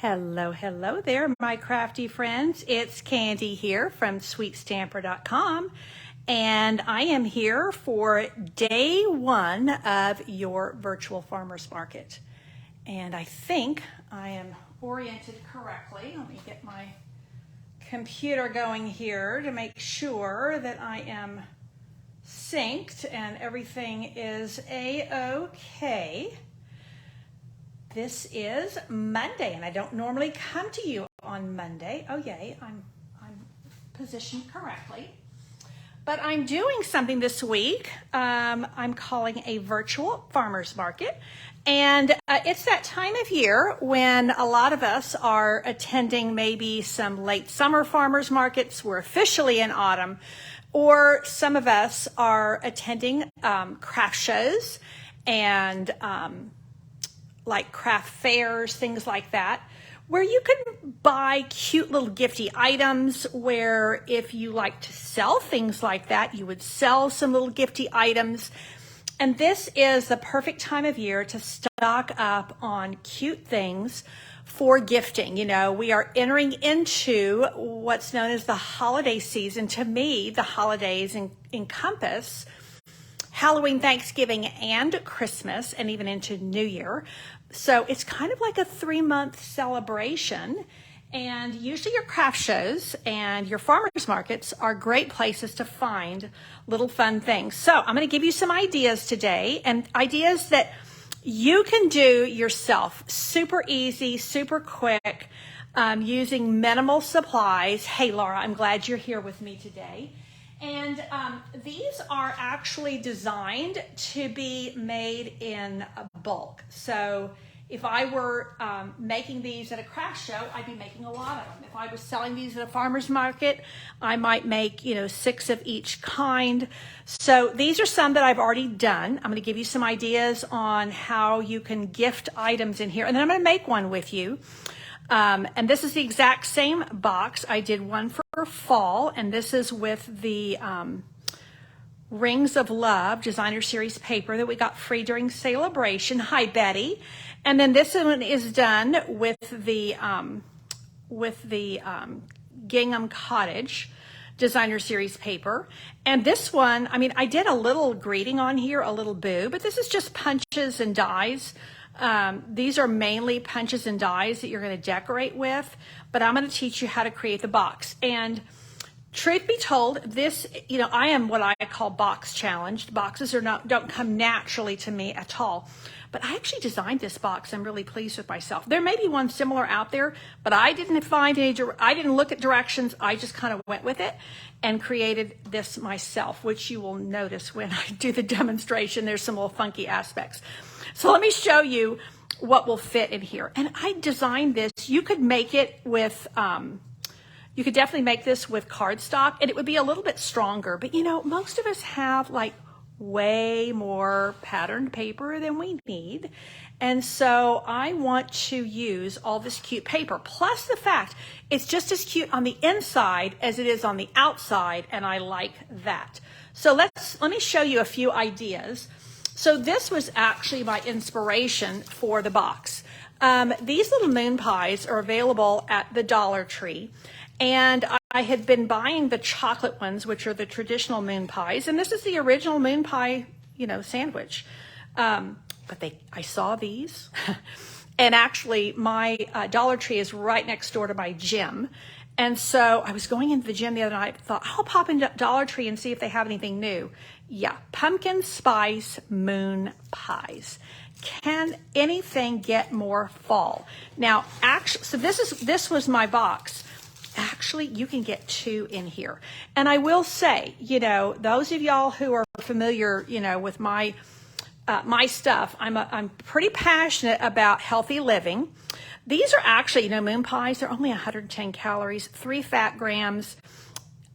Hello there, my crafty friends. It's Candy here from SweetStamper.com, and I am here for day one of your virtual farmers market. And I think I am oriented correctly. Let me get my computer going here to make sure that I am synced and everything is a-okay. This is Monday, and I don't normally come to you on Monday. Oh, yay, I'm positioned correctly. But I'm doing something this week. I'm calling a virtual farmers market. And it's that time of year when a lot of us are attending maybe some late summer farmers markets. We're officially in autumn. Or some of us are attending craft shows and like craft fairs, things like that, where you can buy cute little gifty items, where if you like to sell things like that, you would sell some little gifty items. And this is the perfect time of year to stock up on cute things for gifting. You know, we are entering into what's known as the holiday season. To me, the holidays encompass Halloween, Thanksgiving, and Christmas, and even into New Year. So it's kind of like a 3-month celebration. And usually your craft shows and your farmers markets are great places to find little fun things. So I'm going to give you some ideas today, and ideas that you can do yourself. Super easy, super quick, using minimal supplies. Hey, Laura, I'm glad you're here with me today. And these are actually designed to be made in bulk. So if I were making these at a craft show, I'd be making a lot of them. If I was selling these at a farmer's market, I might make, 6 of each kind. So these are some that I've already done. I'm going to give you some ideas on how you can gift items in here. And then I'm going to make one with you. And this is the exact same box. I did one for fall, and this is with the Rings of Love designer series paper that we got free during Celebration. Hi, Betty. And then this one is done with the Gingham Cottage designer series paper. And this one, I did a little greeting on here, a little boo, but this is just punches and dies. These are mainly punches and dies that you're going to decorate with, but I'm going to teach you how to create the box. And truth be told, this, I am what I call box challenged. Boxes don't come naturally to me at all. But I actually designed this box. I'm really pleased with myself. There may be one similar out there, but I didn't find I didn't look at directions. I just kind of went with it and created this myself, which you will notice when I do the demonstration. There's some little funky aspects. So let me show you what will fit in here. And I designed this. You could make it with, you could definitely make this with cardstock, and it would be a little bit stronger. But most of us have like way more patterned paper than we need. And so I want to use all this cute paper, plus the fact it's just as cute on the inside as it is on the outside, and I like that. So let me show you a few ideas. So this was actually my inspiration for the box. These little moon pies are available at the Dollar Tree. And I had been buying the chocolate ones, which are the traditional moon pies. And this is the original moon pie, sandwich. But I saw these. And actually, my Dollar Tree is right next door to my gym. And so I was going into the gym the other night, thought, I'll pop into Dollar Tree and see if they have anything new. Yeah, pumpkin spice moon pies. Can anything get more fall? Now, actually, so this was my box. Actually, you can get 2 in here. And I will say, those of y'all who are familiar, with my stuff, I'm pretty passionate about healthy living. These are actually, moon pies, they're only 110 calories, 3 fat grams.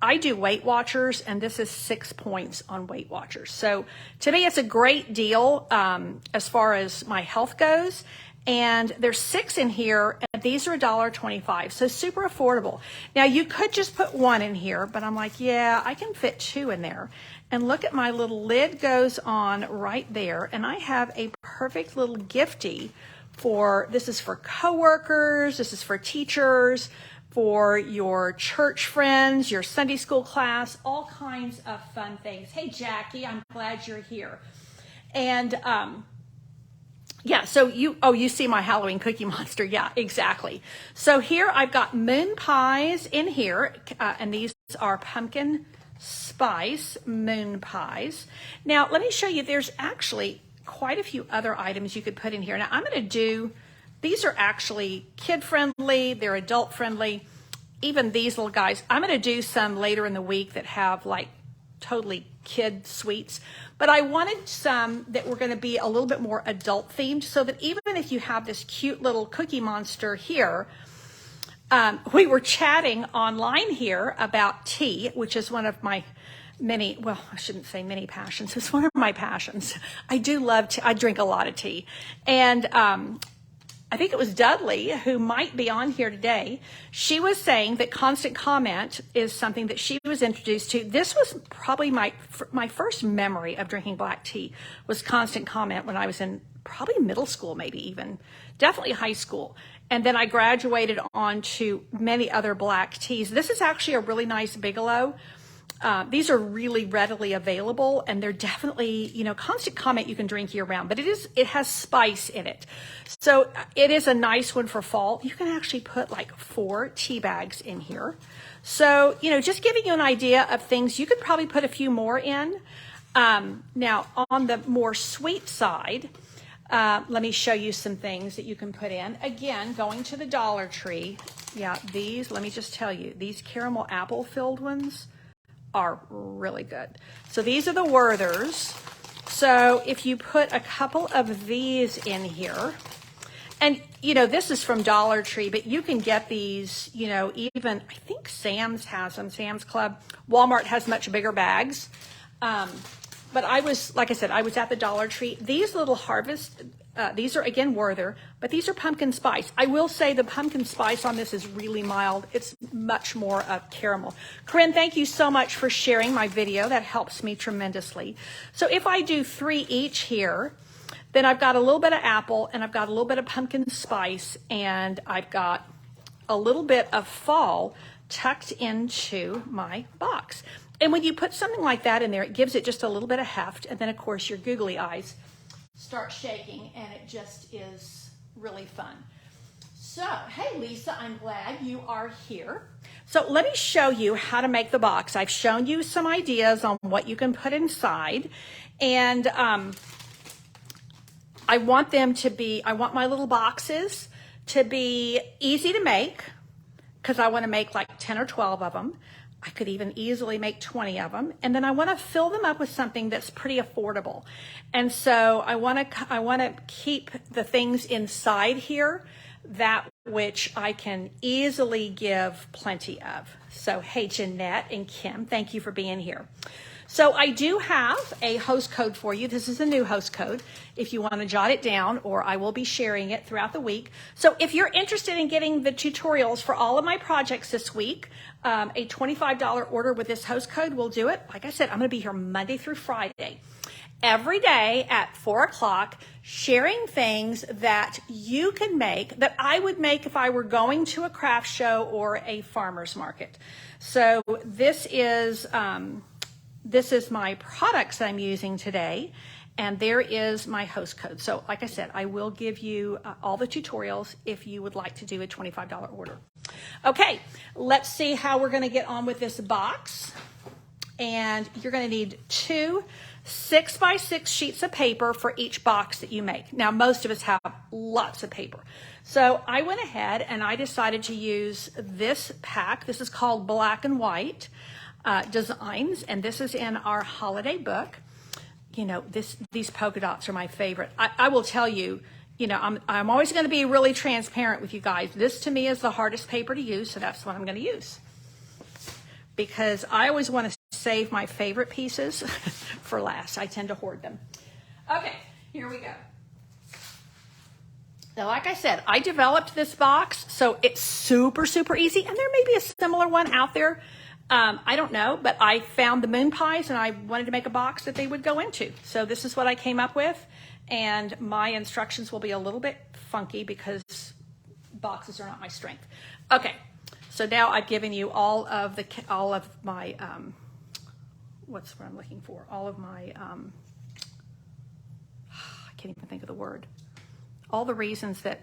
I do Weight Watchers, and this is 6 points on Weight Watchers. So to me, it's a great deal as far as my health goes. And there's 6 in here, and these are $1.25, so super affordable. Now, you could just put 1 in here, but I'm like, yeah, I can fit 2 in there. And look at my little lid goes on right there, and I have a perfect little gifty this is for coworkers, this is for teachers, for your church friends, your Sunday school class, all kinds of fun things. Hey, Jackie, I'm glad you're here. And yeah, so you see my Halloween Cookie Monster. Yeah, exactly. So here I've got moon pies in here, and these are pumpkin spice moon pies. Now, let me show you, there's actually quite a few other items you could put in here. Now, I'm going to do, these are actually kid-friendly, they're adult-friendly, even these little guys. I'm going to do some later in the week that have like totally kid sweets, but I wanted some that were going to be a little bit more adult themed, so that even if you have this cute little Cookie Monster here, we were chatting online here about tea, which is one of my many, well, I shouldn't say many passions. It's one of my passions. I do love tea. I drink a lot of tea. And I think it was Dudley who might be on here today. She was saying that Constant Comment is something that she was introduced to. This was probably my first memory of drinking black tea was Constant Comment when I was in probably middle school, maybe even, definitely high school. And then I graduated on to many other black teas. This is actually a really nice Bigelow. These are really readily available, and they're definitely, Constant Comment you can drink year round, but it has spice in it. So it is a nice one for fall. You can actually put like 4 tea bags in here. So, just giving you an idea of things, you could probably put a few more in. Now, on the more sweet side, let me show you some things that you can put in. Again, going to the Dollar Tree. Yeah, these, let me just tell you, these caramel apple filled ones are really good. So these are the Werthers. So if you put a couple of these in here, and this is from Dollar Tree, but you can get these, even, I think Sam's has them, Sam's Club. Walmart has much bigger bags. But I was, like I said, I was at the Dollar Tree. These little Harvest, these are, again, Werther, but these are pumpkin spice. I will say the pumpkin spice on this is really mild. It's much more of caramel. Corinne, thank you so much for sharing my video. That helps me tremendously. So if I do 3 each here, then I've got a little bit of apple, and I've got a little bit of pumpkin spice, and I've got a little bit of fall tucked into my box. And when you put something like that in there, it gives it just a little bit of heft. And then, of course, your googly eyes start shaking, and it just is really fun. So, hey, Lisa, I'm glad you are here. So let me show you how to make the box. I've shown you some ideas on what you can put inside. And I want my little boxes to be easy to make, because I want to make like 10 or 12 of them. I could even easily make 20 of them. And then I want to fill them up with something that's pretty affordable. And so I want to keep the things inside here that which I can easily give plenty of. So, hey, Jeanette and Kim, thank you for being here. So I do have a host code for you. This is a new host code if you want to jot it down, or I will be sharing it throughout the week. So if you're interested in getting the tutorials for all of my projects this week, a $25 order with this host code will do it. Like I said, I'm going to be here Monday through Friday, every day at 4 o'clock, sharing things that you can make, that I would make if I were going to a craft show or a farmer's market. So this is my products I'm using today, and there is my host code. So like I said, I will give you all the tutorials if you would like to do a $25 order. Okay, let's see how we're going to get on with this box. And you're going to need 2 6x6 sheets of paper for each box that you make. Now, most of us have lots of paper. So I went ahead and I decided to use this pack. This is called Black and White Designs, and this is in our holiday book. These polka dots are my favorite. I will tell you, I'm always going to be really transparent with you guys. This to me is the hardest paper to use, so that's what I'm going to use, because I always want to save my favorite pieces for last. I tend to hoard them. Okay, here we go. Now, like I said, I developed this box, so it's super, super easy, and there may be a similar one out there. I don't know, but I found the moon pies, and I wanted to make a box that they would go into. So this is what I came up with, and my instructions will be a little bit funky because boxes are not my strength. Okay, so now I've given you all of my, what's what I'm looking for? All of my, I can't even think of the word. All the reasons that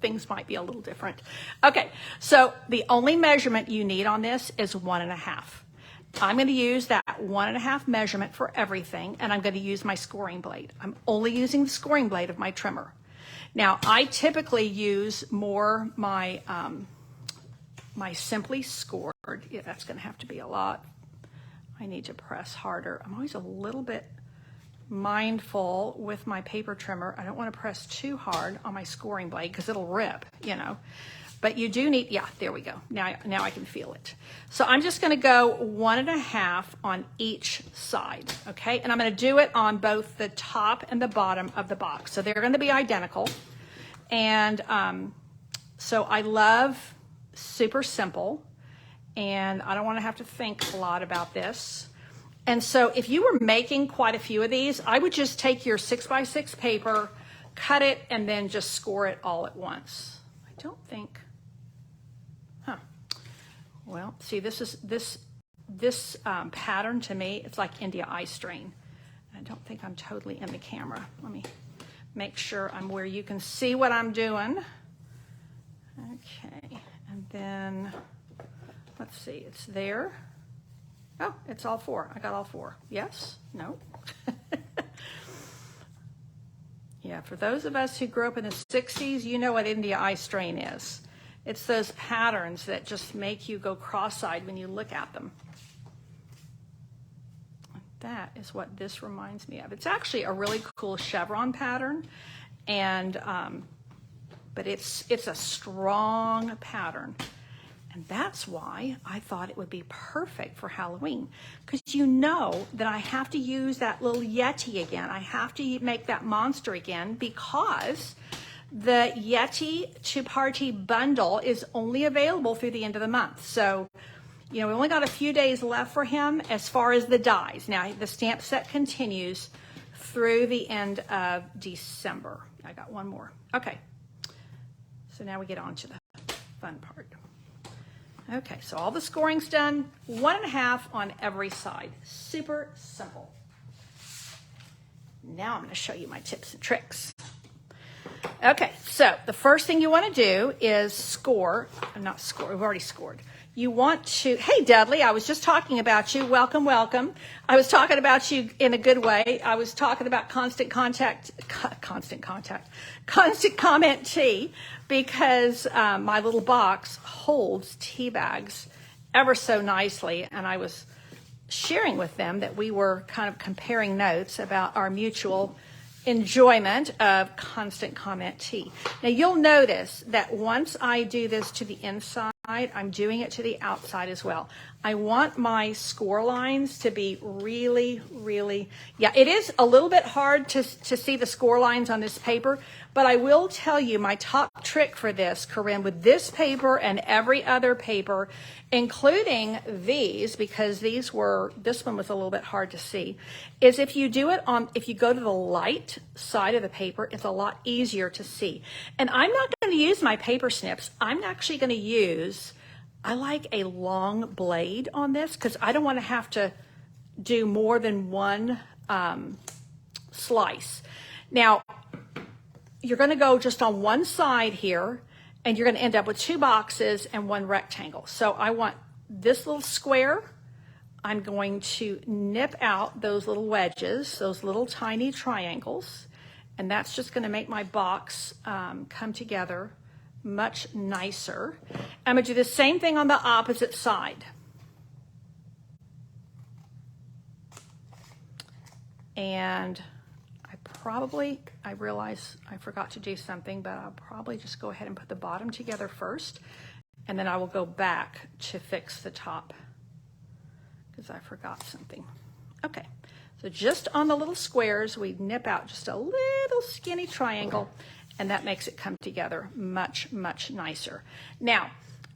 things might be a little different. Okay, so the only measurement you need on this is 1.5. I'm going to use that 1.5 measurement for everything, and I'm going to use my scoring blade. I'm only using the scoring blade of my trimmer. Now, I typically use more my my Simply Scored. Yeah, that's going to have to be a lot. I need to press harder. I'm always a little bit mindful with my paper trimmer. I don't want to press too hard on my scoring blade because it'll rip, you know. But you do need, yeah, there we go. Now I can feel it. So I'm just going to go 1.5 on each side, okay? And I'm going to do it on both the top and the bottom of the box. So they're going to be identical. And so I love super simple, and I don't want to have to think a lot about this. And so if you were making quite a few of these, I would just take your 6x6 paper, cut it, and then just score it all at once. I don't think, well, see, this pattern to me, it's like India eye strain. I don't think I'm totally in the camera. Let me make sure I'm where you can see what I'm doing. Okay, and then, let's see, it's there. Oh, it's all 4. I got all 4. Yes? No? Yeah, for those of us who grew up in the 60s, you know what India eye strain is. It's those patterns that just make you go cross-eyed when you look at them. That is what this reminds me of. It's actually a really cool chevron pattern, and but it's a strong pattern. And that's why I thought it would be perfect for Halloween, because you know that I have to use that little Yeti again. I have to make that monster again because the Yeti to Party bundle is only available through the end of the month. So, you know, we only got a few days left for him as far as the dies. Now, the stamp set continues through the end of December. I got one more. Okay. So now we get on to the fun part. Okay, so all the scoring's done. 1.5 on every side. Super simple. Now I'm going to show you my tips and tricks. Okay, so the first thing you want to do is score. Not score, we've already scored. You want to, hey Dudley, I was just talking about you. Welcome, welcome. I was talking about you in a good way. I was talking about constant comment tea, because my little box holds tea bags ever so nicely. And I was sharing with them that we were kind of comparing notes about our mutual enjoyment of constant comment tea. Now you'll notice that once I do this to the inside, I'm doing it to the outside as well. I want my score lines to be really, really, yeah, it is a little bit hard to see the score lines on this paper, but I will tell you my top trick for this, Corinne, with this paper and every other paper, including these, because this one was a little bit hard to see, is if you do it if you go to the light side of the paper, it's a lot easier to see. And I'm not going to use my paper snips. I'm actually going to use, I like a long blade on this because I don't want to have to do more than one slice. Now, you're going to go just on one side here, and you're going to end up with 2 boxes and 1 rectangle. So I want this little square. I'm going to nip out those little wedges, those little tiny triangles, and that's just going to make my box come together much nicer. I'm going to do the same thing on the opposite side. And I realize I forgot to do something, but I'll probably just go ahead and put the bottom together first, and then I will go back to fix the top because I forgot something. Okay, so just on the little squares, we nip out just a little skinny triangle, and that makes it come together much, much nicer. Now,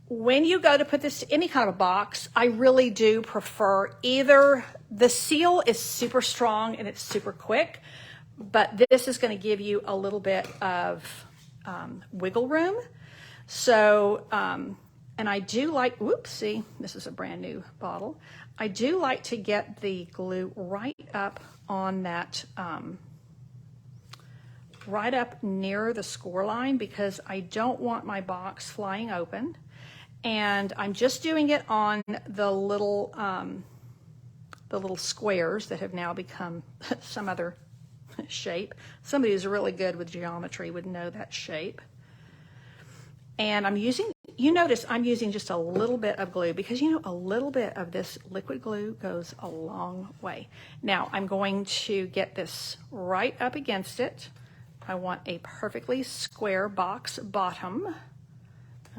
when you go to put this to any kind of a box, I really do prefer either the seal is super strong and it's super quick, but this is going to give you a little bit of wiggle room. So, and I do like, whoops, see, this is a brand new bottle. I do like to get the glue right up on that, right up near the score line, because I don't want my box flying open. And I'm just doing it on the little squares that have now become some other shape. Somebody who's really good with geometry would know that shape. And I'm using, you notice I'm using just a little bit of glue, because you know a little bit of this liquid glue goes a long way. Now I'm going to get this right up against it. I want a perfectly square box bottom.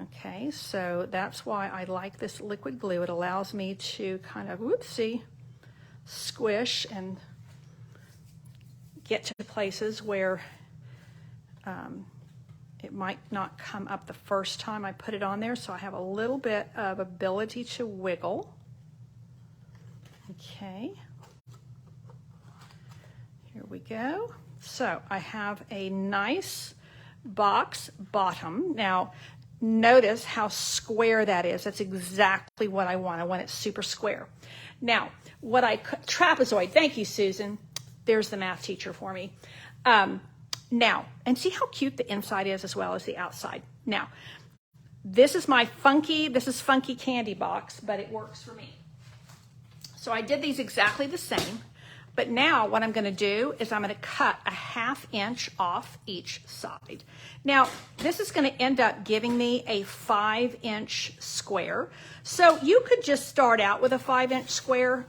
Okay, so that's why I like this liquid glue. It allows me to kind of, whoopsie, squish and get to places where it might not come up the first time I put it on there, so I have a little bit of ability to wiggle. Okay, here we go. So I have a nice box bottom. Now notice how square that is. That's exactly what I want. I want it super square. Now, trapezoid, thank you, Susan. There's the math teacher for me. Now, and see how cute the inside is as well as the outside. Now, this is funky candy box, but it works for me. So I did these exactly the same, but now what I'm gonna do is I'm gonna cut a 1/2 inch off each side. Now, this is gonna end up giving me a 5-inch square. So you could just start out with a 5-inch square,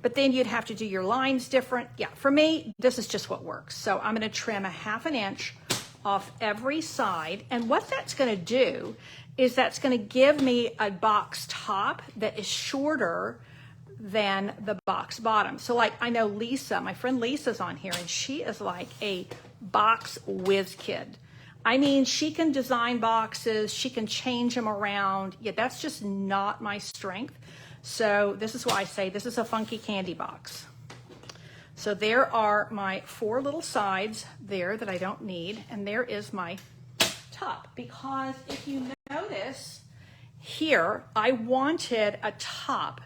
but then you'd have to do your lines different. Yeah, for me, this is just what works. So I'm gonna trim a 1/2 inch off every side. And what that's gonna do is that's gonna give me a box top that is shorter than the box bottom. So like, I know Lisa, my friend Lisa's on here, and she is like a box whiz kid. I mean, she can design boxes, she can change them around. Yeah, that's just not my strength. So this is why I say this is a funky candy box. So there are my 4 little sides there that I don't need, and there is my top. Because if you notice here, I wanted a top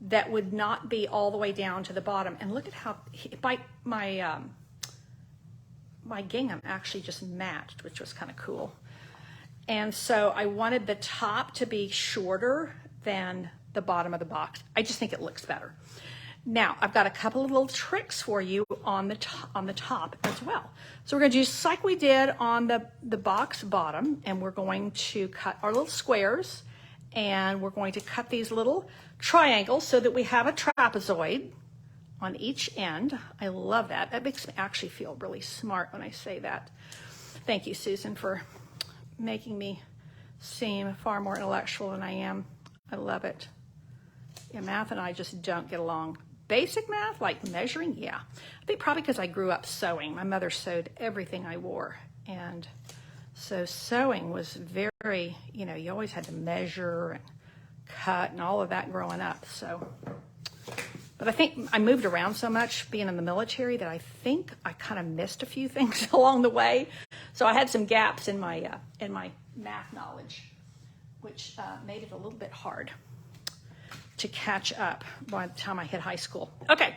that would not be all the way down to the bottom. And look at how my gingham actually just matched, which was kind of cool. And so I wanted the top to be shorter than the bottom of the box. I just think it looks better. Now, I've got a couple of little tricks for you on the top as well. So we're going to do just like we did on the box bottom, and we're going to cut our little squares, and we're going to cut these little triangles so that we have a trapezoid on each end. I love that. That makes me actually feel really smart when I say that. Thank you, Susan, for making me seem far more intellectual than I am. I love it. Yeah, math and I just don't get along. Basic math, like measuring, yeah. I think probably because I grew up sewing. My mother sewed everything I wore. And so sewing was very, you always had to measure and cut and all of that growing up. So, but I think I moved around so much being in the military that I think I kind of missed a few things along the way. So I had some gaps in my math knowledge, which made it a little bit hard to catch up by the time I hit high school. Okay,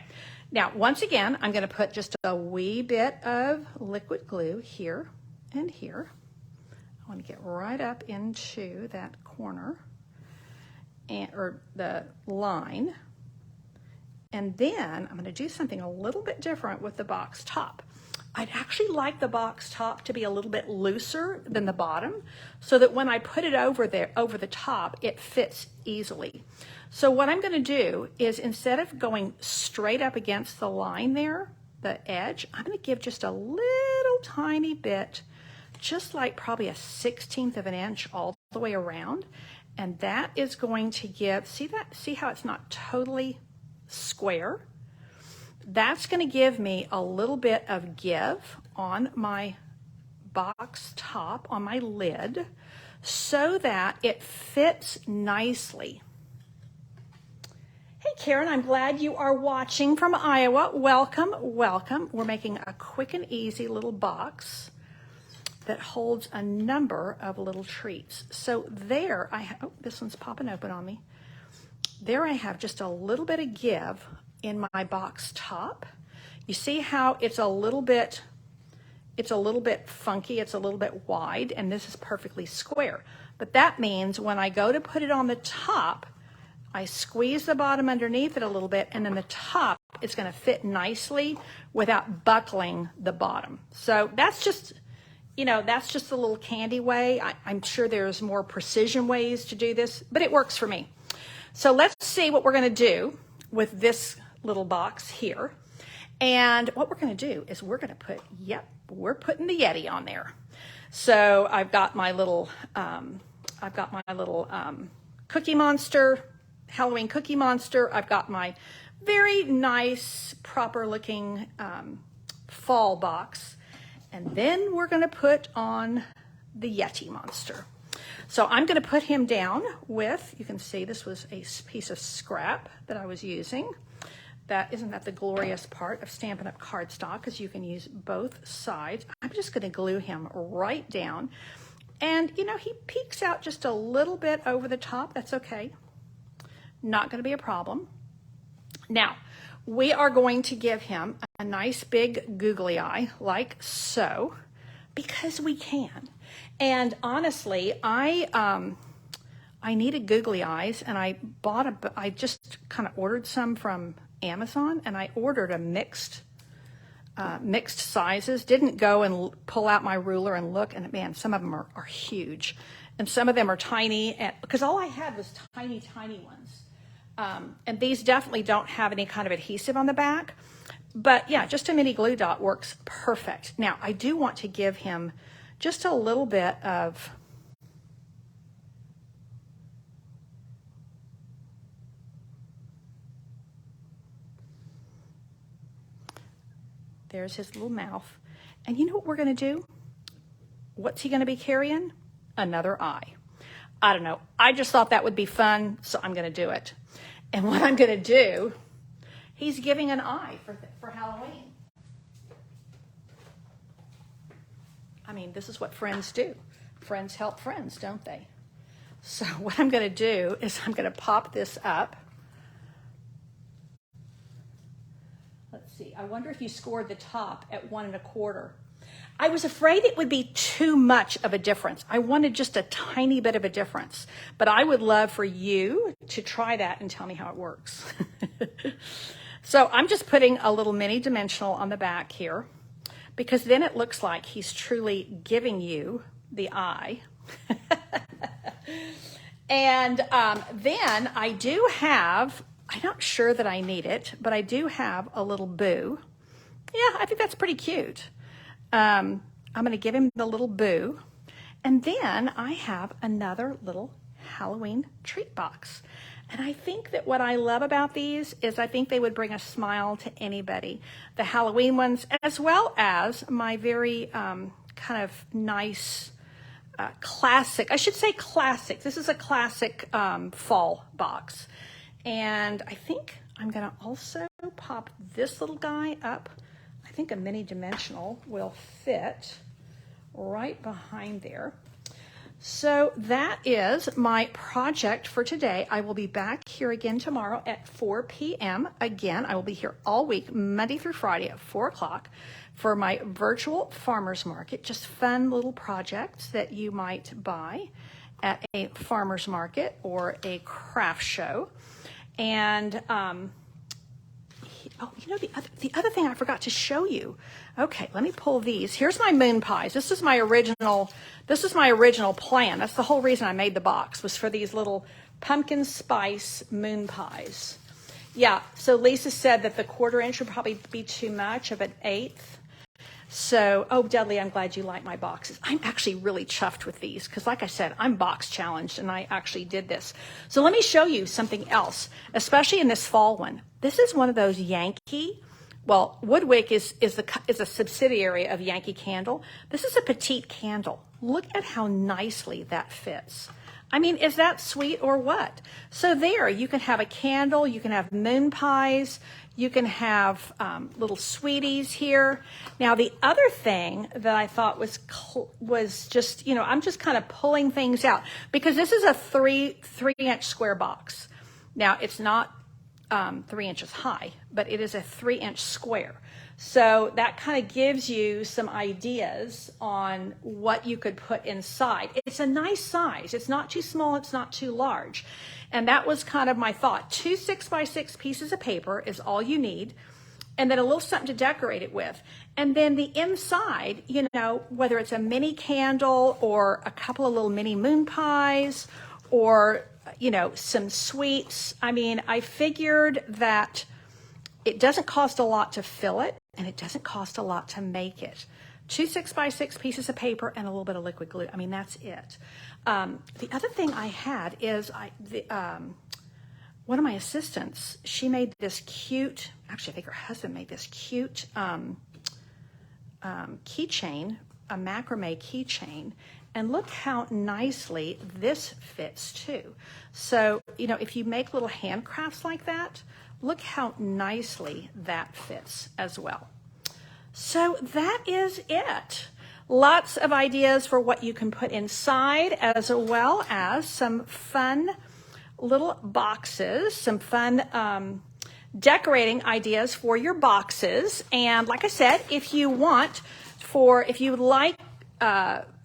now once again, I'm gonna put just a wee bit of liquid glue here and here. I wanna get right up into that corner or the line. And then I'm gonna do something a little bit different with the box top. I'd actually like the box top to be a little bit looser than the bottom so that when I put it over the top, it fits easily. So what I'm gonna do is instead of going straight up against the line there, the edge, I'm gonna give just a little tiny bit, just like probably a 1/16 of an inch all the way around. And that is going to give, see how it's not totally square? That's going to give me a little bit of give on my box top, on my lid, so that it fits nicely. Hey, Karen, I'm glad you are watching from Iowa. Welcome, welcome. We're making a quick and easy little box that holds a number of little treats. So there I have, oh, this one's popping open on me. There I have just a little bit of give in my box top. You see how it's a little bit funky, it's a little bit wide, and this is perfectly square. But that means when I go to put it on the top, I squeeze the bottom underneath it a little bit, and then the top is going to fit nicely without buckling the bottom. So that's just, that's just a little candy way. I'm sure there's more precision ways to do this, but it works for me. So let's see what we're going to do with this little box here. And what we're going to do is we're going to we're putting the Yeti on there. So I've got my little, Cookie Monster, Halloween Cookie Monster. I've got my very nice, proper looking fall box. And then we're going to put on the Yeti Monster. So I'm going to put him down with, you can see this was a piece of scrap that I was using. Isn't that the glorious part of Stampin' Up! Cardstock, because you can use both sides. I'm just going to glue him right down. And, he peeks out just a little bit over the top. That's okay. Not going to be a problem. Now, we are going to give him a nice big googly eye, like so, because we can. And honestly, I needed googly eyes, and I just kind of ordered some from Amazon, and I ordered a mixed sizes. Didn't go and pull out my ruler and look, and man, some of them are huge, and some of them are tiny, because all I had was tiny ones. And these definitely don't have any kind of adhesive on the back, but yeah, just a mini glue dot works perfect. Now, I do want to give him just a little bit of there's his little mouth. And you know what we're going to do? What's he going to be carrying? Another eye. I don't know. I just thought that would be fun, so I'm going to do it. And what I'm going to do, he's giving an eye for Halloween. I mean, this is what friends do. Friends help friends, don't they? So what I'm going to do is I'm going to pop this up. Let's see. I wonder if you scored the top at 1 1/4. I was afraid it would be too much of a difference. I wanted just a tiny bit of a difference, but I would love for you to try that and tell me how it works. So I'm just putting a little mini dimensional on the back here, because then it looks like he's truly giving you the eye. And then I do have, I'm not sure that I need it, but I do have a little boo. Yeah, I think that's pretty cute. I'm going to give him the little boo. And then I have another little Halloween treat box. And I think that what I love about these is I think they would bring a smile to anybody. The Halloween ones, as well as my very kind of nice classic, I should say classic. This is a classic fall box. And I think I'm going to also pop this little guy up. I think a mini dimensional will fit right behind there. So that is my project for today. I will be back here again tomorrow at 4 p.m. Again, I will be here all week, Monday through Friday at 4 o'clock for my virtual farmers market. Just fun little projects that you might buy at a farmers market or a craft show. And the other thing I forgot to show you. Okay, let me pull these. Here's my moon pies. This is my original plan. That's the whole reason I made the box, was for these little pumpkin spice moon pies. Yeah, so Lisa said that the 1/4 inch would probably be too much of an 1/8. So, oh, Dudley, I'm glad you like my boxes. I'm actually really chuffed with these because, like I said, I'm box challenged and I actually did this. So let me show you something else, especially in this fall one. This is one of those Yankee, well, Woodwick is a subsidiary of Yankee Candle. This is a petite candle. Look at how nicely that fits. I mean, is that sweet or what? So there, you can have a candle, you can have moon pies, you can have little sweeties here. Now, the other thing that I thought was just, you know, I'm just kind of pulling things out because this is a three-inch square box. Now, it's not 3 inches high, but it is a 3-inch square. So that kind of gives you some ideas on what you could put inside. It's a nice size. It's not too small. It's not too large. And that was kind of my thought. 2 6x6 pieces of paper is all you need. And then a little something to decorate it with. And then the inside, you know, whether it's a mini candle or a couple of little mini moon pies or, you know, some sweets. I mean, I figured that it doesn't cost a lot to fill it, and it doesn't cost a lot to make it. 2 6x6 pieces of paper and a little bit of liquid glue. I mean, that's it. The other thing I had is one of my assistants, she made this cute, actually I think her husband made this cute keychain, a macrame keychain. And look how nicely this fits too. So, you know, if you make little handcrafts like that, look how nicely that fits as well. So that is it. Lots of ideas for what you can put inside, as well as some fun little boxes, some fun decorating ideas for your boxes. And like I said, if you would like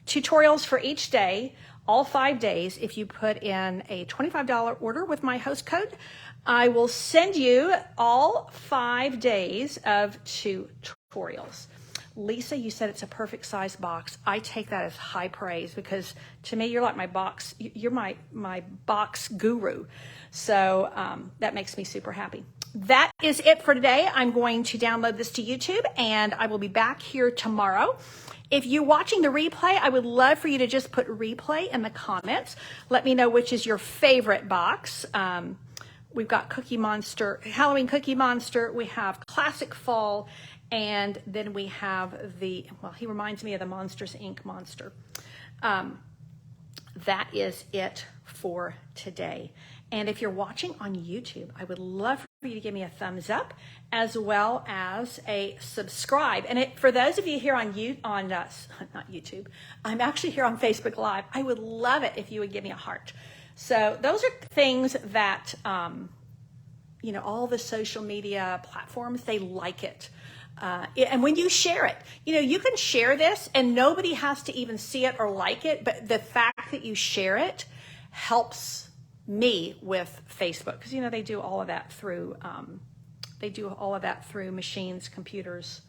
tutorials for each day, all 5 days, if you put in a $25 order with my host code, I will send you all 5 days of tutorials. Lisa, you said it's a perfect size box. I take that as high praise because to me, you're like you're my box guru. So that makes me super happy. That is it for today. I'm going to download this to YouTube and I will be back here tomorrow. If you're watching the replay, I would love for you to just put replay in the comments. Let me know which is your favorite box. We've got Cookie Monster, Halloween Cookie Monster. We have Classic Fall. And then we have well, he reminds me of the Monsters, Inc. monster. That is it for today. And if you're watching on YouTube, I would love for you to give me a thumbs up as well as a subscribe. And for those of you here on not YouTube, I'm actually here on Facebook Live. I would love it if you would give me a heart. So those are things that, you know, all the social media platforms, they like it. And when you share it, you know, you can share this and nobody has to even see it or like it, but the fact that you share it helps me with Facebook because, you know, they do all of that through machines, computers.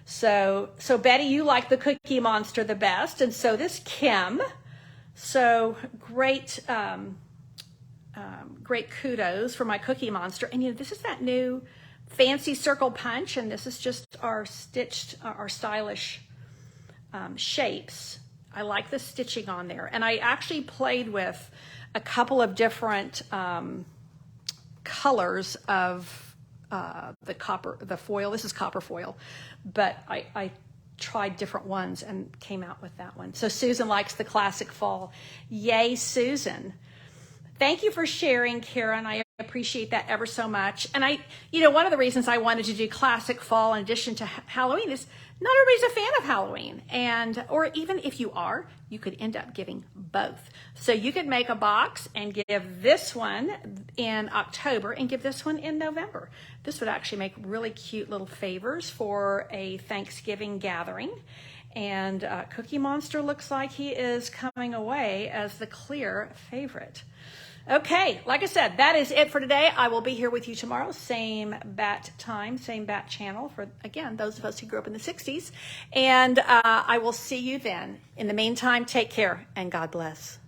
So Betty, you like the Cookie Monster the best, and so does Kim. So great, great kudos for my Cookie Monster. And you know, this is that new fancy circle punch, and this is just our stylish shapes. I like the stitching on there, and I actually played with a couple of different colors of the foil. This is copper foil, but I tried different ones and came out with that one. So Susan likes the Classic Fall. Yay, Susan. Thank you for sharing, Karen. I appreciate that ever so much. And you know, one of the reasons I wanted to do Classic Fall in addition to Halloween is not everybody's a fan of Halloween. Or even if you are, you could end up giving both. So you could make a box and give this one in October and give this one in November. This would actually make really cute little favors for a Thanksgiving gathering. And Cookie Monster looks like he is coming away as the clear favorite. Okay, like I said, that is it for today. I will be here with you tomorrow, same bat time, same bat channel for, again, those of us who grew up in the 60s. And I will see you then. In the meantime, take care and God bless.